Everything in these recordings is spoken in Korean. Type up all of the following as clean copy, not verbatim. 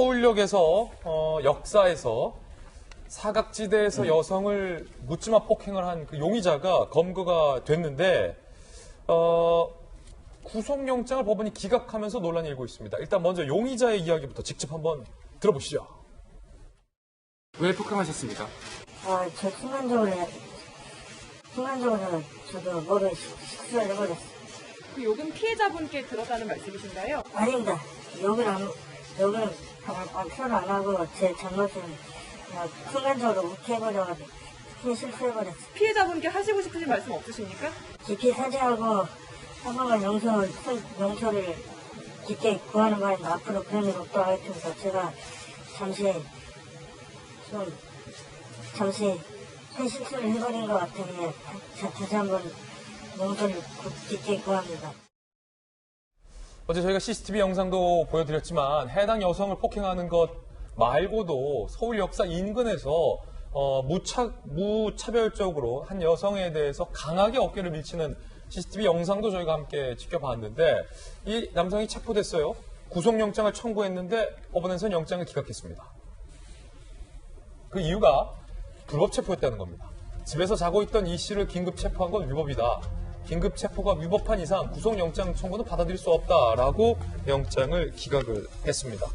서울역에서 역사에서 사각지대에서 여성을 묻지마 폭행을 한 그 용의자가 검거가 됐는데 구속영장을 법원이 기각하면서 논란이 일고 있습니다. 일단 먼저 용의자의 이야기부터 직접 한번 들어보시죠. 왜 폭행하셨습니까? 저 순간적으로 저도 뭐를 실수를 해버렸어요. 그 욕은 피해자분께 들었다는 말씀이신가요? 아닙니다. 욕을 표현 안 하고 제 잘못은 그냥 순간적으로 욱해버려가지고 큰 실수해버렸어요. 피해자분께 하시고 싶으신 말씀 없으십니까? 깊이 사죄하고 한 번만 용서를 깊게 구하는 바에는 앞으로 그런 일 없도록 하겠습니다. 제가 잠시 큰 실수를 해버린 것 같으니 다시 한번 용서를 깊게 구합니다. 어제 저희가 CCTV 영상도 보여드렸지만 해당 여성을 폭행하는 것 말고도 서울 역사 인근에서 무차별적으로 한 여성에 대해서 강하게 어깨를 밀치는 CCTV 영상도 저희가 함께 지켜봤는데 이 남성이 체포됐어요. 구속영장을 청구했는데 법원에서는 영장을 기각했습니다. 그 이유가 불법 체포였다는 겁니다. 집에서 자고 있던 이 씨를 긴급 체포한 건 위법이다. 긴급 체포가 위법한 이상 구속영장 청구는 받아들일 수 없다라고 영장을 기각을 했습니다.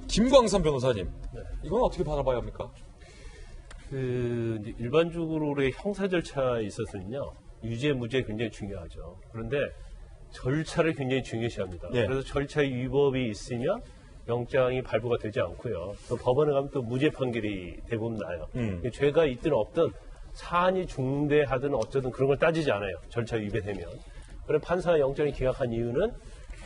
김광선 변호사님, 이건 어떻게 바라봐야 합니까? 일반적으로의 형사 절차에 있어서는요, 유죄, 무죄 굉장히 중요하죠. 그런데 절차를 굉장히 중요시합니다. 예. 그래서 절차의 위법이 있으면 영장이 발부가 되지 않고요. 또 법원에 가면 또 무죄 판결이 대부분 나요. 죄가 있든 없든 사안이 중대하든 어쩌든 그런 걸 따지지 않아요. 절차 위배되면. 그래서 판사가 영장을 기각한 이유는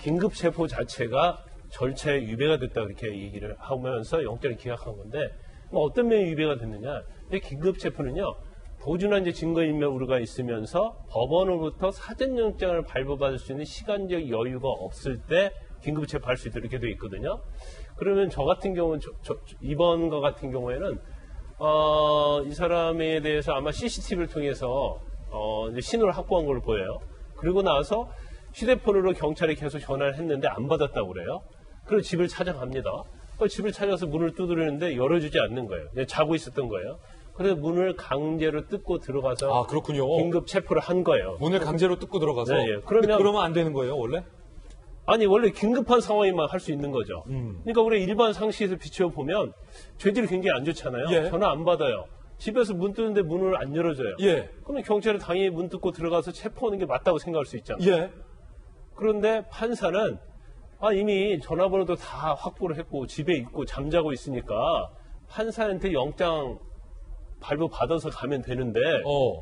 긴급 체포 자체가 절차에 위배가 됐다 그렇게 얘기를 하면서 영장을 기각한 건데 어떤 면이 위배가 됐느냐. 근데 긴급 체포는요. 보존한 증거인멸 우려가 있으면서 법원으로부터 사전영장을 발부받을 수 있는 시간적 여유가 없을 때 긴급 체포할 수 있도록 이렇게 되어 있거든요. 그러면 저 같은 경우는 이번 거 같은 경우에는 이 사람에 대해서 아마 CCTV를 통해서 이제 신호를 확보한 걸로 보여요. 그리고 나서 휴대폰으로 경찰에 계속 전화를 했는데 안 받았다고 그래요. 그리고 집을 찾아갑니다. 집을 찾아서 문을 두드리는데 열어주지 않는 거예요. 그냥 자고 있었던 거예요. 그래서 문을 강제로 뜯고 들어가서 그렇군요. 긴급 체포를 한 거예요. 문을 강제로 뜯고 들어가서? 네, 예. 그러면 안 되는 거예요, 원래? 아니, 원래 긴급한 상황에만 할 수 있는 거죠. 그러니까 우리 일반 상식에서 비춰보면 죄질이 굉장히 안 좋잖아요. 예. 전화 안 받아요. 집에서 문 뜨는데 문을 안 열어줘요. 예. 그러면 경찰이 당연히 문 뜯고 들어가서 체포하는 게 맞다고 생각할 수 있잖아요. 예. 그런데 판사는 이미 전화번호도 다 확보를 했고 집에 있고 잠자고 있으니까 판사한테 영장 발부 받아서 가면 되는데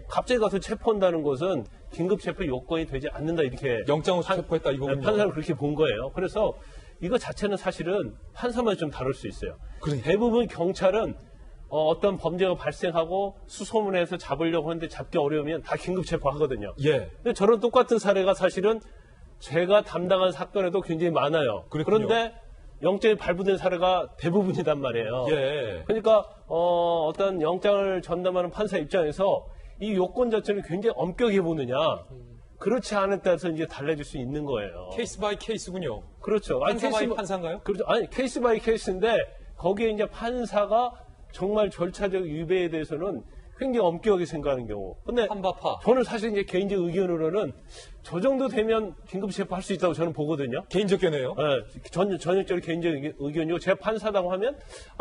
갑자기 가서 체포한다는 것은 긴급 체포 요건이 되지 않는다 이렇게 영장으로 체포했다 이거군요. 판사는 그렇게 본 거예요. 그래서 이거 자체는 사실은 판사만 좀 다룰 수 있어요. 대부분 경찰은 어떤 범죄가 발생하고 수소문해서 잡으려고 하는데 잡기 어려우면 다 긴급 체포하거든요. 예. 근데 저런 똑같은 사례가 사실은 제가 담당한 사건에도 굉장히 많아요. 그렇군요. 그런데 영장이 발부된 사례가 대부분이단 말이에요. 예. 그러니까 어떤 영장을 전담하는 판사 입장에서 이 요건 자체를 굉장히 엄격히 보느냐, 그렇지 않은 따라서 이제 달라질 수 있는 거예요. 케이스 바이 케이스군요. 그렇죠. 판사 바이 판사인가요? 그렇죠. 아니, 케이스 바이 케이스인데 거기에 이제 판사가 정말 절차적 위배에 대해서는 굉장히 엄격하게 생각하는 경우. 근데 한바파. 저는 사실 이제 개인적 의견으로는 저 정도 되면 긴급 체포할 수 있다고 저는 보거든요. 개인적 견해요? 네, 전형적으로 개인적 의견이고 제가 판사다고 하면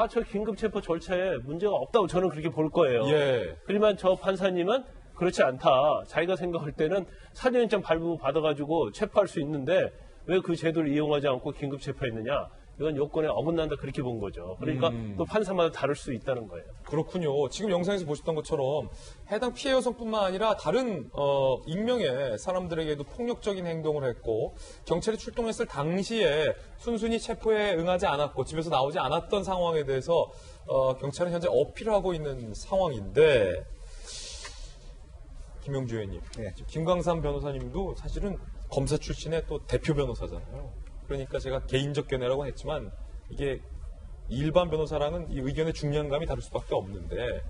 저 긴급 체포 절차에 문제가 없다고 저는 그렇게 볼 거예요. 예. 하지만 저 판사님은 그렇지 않다. 자기가 생각할 때는 사전영장 발부 받아가지고 체포할 수 있는데 왜 그 제도를 이용하지 않고 긴급 체포했느냐. 이건 요건에 어긋난다 그렇게 본 거죠. 그러니까 또 판사마다 다를 수 있다는 거예요. 그렇군요. 지금 영상에서 보셨던 것처럼 해당 피해 여성뿐만 아니라 다른 익명의 사람들에게도 폭력적인 행동을 했고 경찰이 출동했을 당시에 순순히 체포에 응하지 않았고 집에서 나오지 않았던 상황에 대해서 경찰은 현재 어필하고 있는 상황인데 김용주 의원님, 김광삼 변호사님도 사실은 검사 출신의 또 대표 변호사잖아요. 그러니까 제가 개인적 견해라고 했지만 이게 일반 변호사랑은 이 의견의 중량감이 다를 수밖에 없는데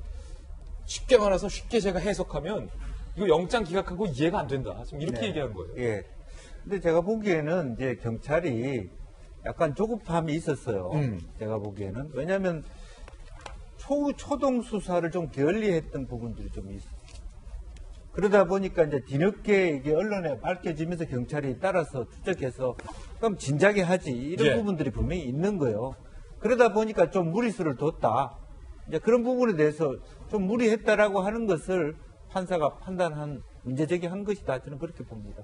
쉽게 말해서 쉽게 제가 해석하면 이거 영장 기각하고 이해가 안 된다. 지금 이렇게 얘기한 거예요. 예. 근데 제가 보기에는 이제 경찰이 약간 조급함이 있었어요. 제가 보기에는. 왜냐하면 초동 수사를 좀 게을리했던 부분들이 좀 있어요. 그러다 보니까 이제 뒤늦게 이게 언론에 밝혀지면서 경찰이 따라서 추적해서 그럼 진작에 하지 이런 예. 부분들이 분명히 있는 거예요. 그러다 보니까 좀 무리수를 뒀다. 이제 그런 부분에 대해서 좀 무리했다라고 하는 것을 판사가 판단한 문제 제기한 것이다. 저는 그렇게 봅니다.